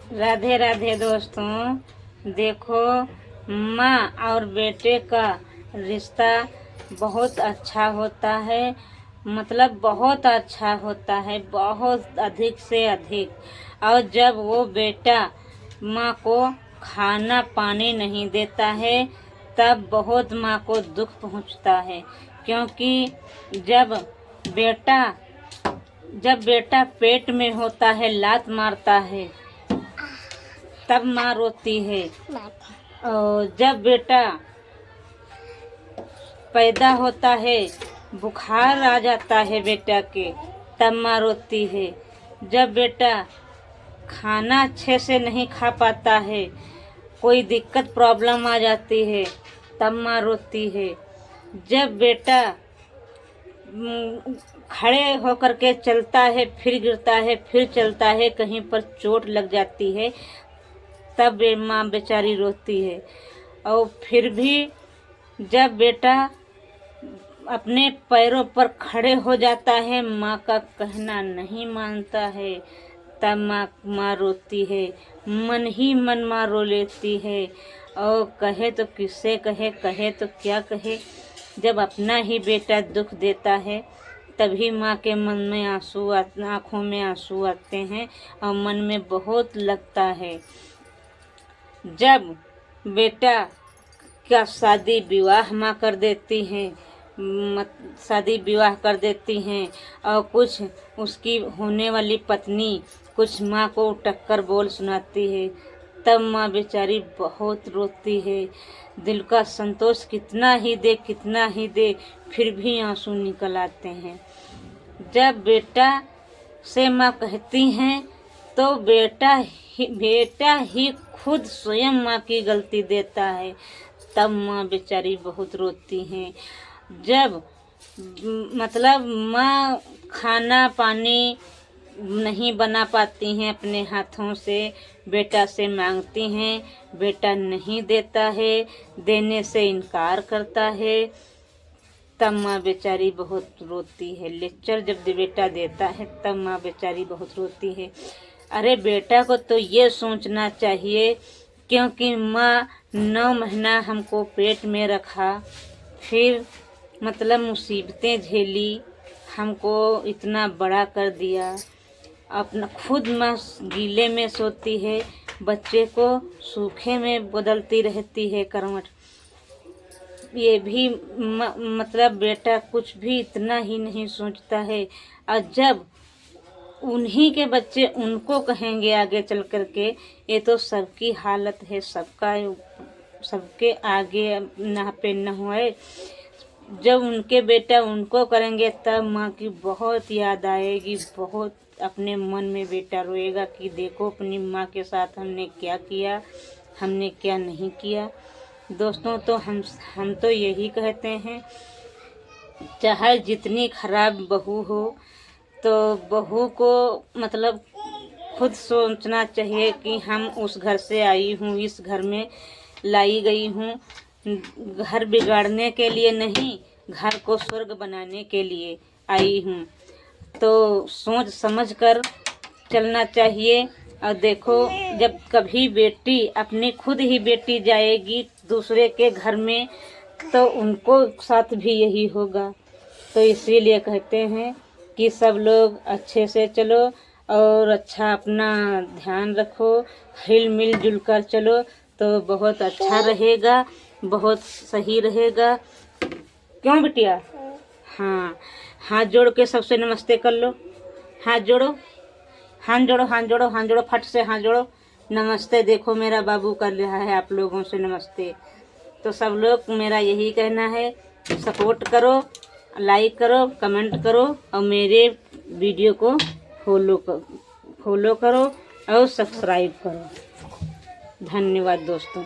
राधे राधे दोस्तों। देखो, माँ और बेटे का रिश्ता बहुत अच्छा होता है, मतलब बहुत अच्छा होता है, बहुत अधिक से अधिक। और जब वो बेटा माँ को खाना पानी नहीं देता है तब बहुत माँ को दुख पहुँचता है, क्योंकि जब बेटा पेट में होता है लात मारता है तब माँ रोती है, और जब बेटा पैदा होता है बुखार आ जाता है बेटा के तब माँ रोती है। जब बेटा खाना अच्छे से नहीं खा पाता है, कोई दिक्कत प्रॉब्लम आ जाती है तब माँ रोती है। जब बेटा खड़े होकर के चलता है, फिर गिरता है, फिर चलता है, कहीं पर चोट लग जाती है तब माँ बेचारी रोती है। और फिर भी जब बेटा अपने पैरों पर खड़े हो जाता है, माँ का कहना नहीं मानता है, तब माँ रोती है। मन ही मन माँ रो लेती है। और कहे तो किससे कहे, कहे तो क्या कहे। जब अपना ही बेटा दुख देता है तभी माँ के मन में आंसू आँखों में आंसू आते हैं और मन में बहुत लगता है। जब बेटा का शादी विवाह माँ कर देती हैं, शादी विवाह कर देती हैं, और कुछ उसकी होने वाली पत्नी कुछ माँ को टक्कर बोल सुनाती है तब माँ बेचारी बहुत रोती है। दिल का संतोष कितना ही दे फिर भी आंसू निकल आते हैं। जब बेटा से माँ कहती हैं तो बेटा ही खुद स्वयं माँ की गलती देता है तब माँ बेचारी बहुत रोती हैं। जब मतलब माँ खाना पानी नहीं बना पाती हैं अपने हाथों से, बेटा से मांगती हैं, बेटा नहीं देता है, देने से इनकार करता है, तब माँ बेचारी बहुत रोती है। लेक्चर जब बेटा देता है तब माँ बेचारी बहुत रोती है। अरे बेटा को तो ये सोचना चाहिए, क्योंकि माँ 9 महीना हमको पेट में रखा, फिर मतलब मुसीबतें झेली, हमको इतना बड़ा कर दिया। अपना खुद माँ गीले में सोती है, बच्चे को सूखे में बदलती रहती है करवट। ये भी मतलब बेटा कुछ भी इतना ही नहीं सोचता है। और जब उन्हीं के बच्चे उनको कहेंगे आगे चल कर के, ये तो सबकी हालत है, सबके आगे ना पे न हुए। जब उनके बेटा उनको करेंगे तब माँ की बहुत याद आएगी, बहुत अपने मन में बेटा रोएगा कि देखो अपनी माँ के साथ हमने क्या किया, हमने क्या नहीं किया। दोस्तों, तो हम तो यही कहते हैं, चाहे जितनी खराब बहू हो तो बहू को मतलब खुद सोचना चाहिए कि हम उस घर से आई हूँ, इस घर में लाई गई हूँ घर बिगाड़ने के लिए नहीं, घर को स्वर्ग बनाने के लिए आई हूँ। तो सोच समझ कर चलना चाहिए। और देखो, जब कभी बेटी अपनी खुद ही बेटी जाएगी दूसरे के घर में तो उनको साथ भी यही होगा। तो इसीलिए कहते हैं कि सब लोग अच्छे से चलो और अच्छा अपना ध्यान रखो, हिल मिल जुल कर चलो तो बहुत अच्छा रहेगा, बहुत सही रहेगा। क्यों बिटिया? हाँ, हाथ जोड़ के सबसे नमस्ते कर लो। हाथ जोड़ो, हाथ जोड़ो, हाथ जोड़ो, हाथ जोड़ो, फट से हाथ जोड़ो। नमस्ते। देखो मेरा बाबू कर रहा है आप लोगों से नमस्ते। तो सब लोग मेरा यही कहना है, सपोर्ट करो, लाइक करो, कमेंट करो और मेरे वीडियो को फॉलो करो और सब्सक्राइब करो। धन्यवाद दोस्तों।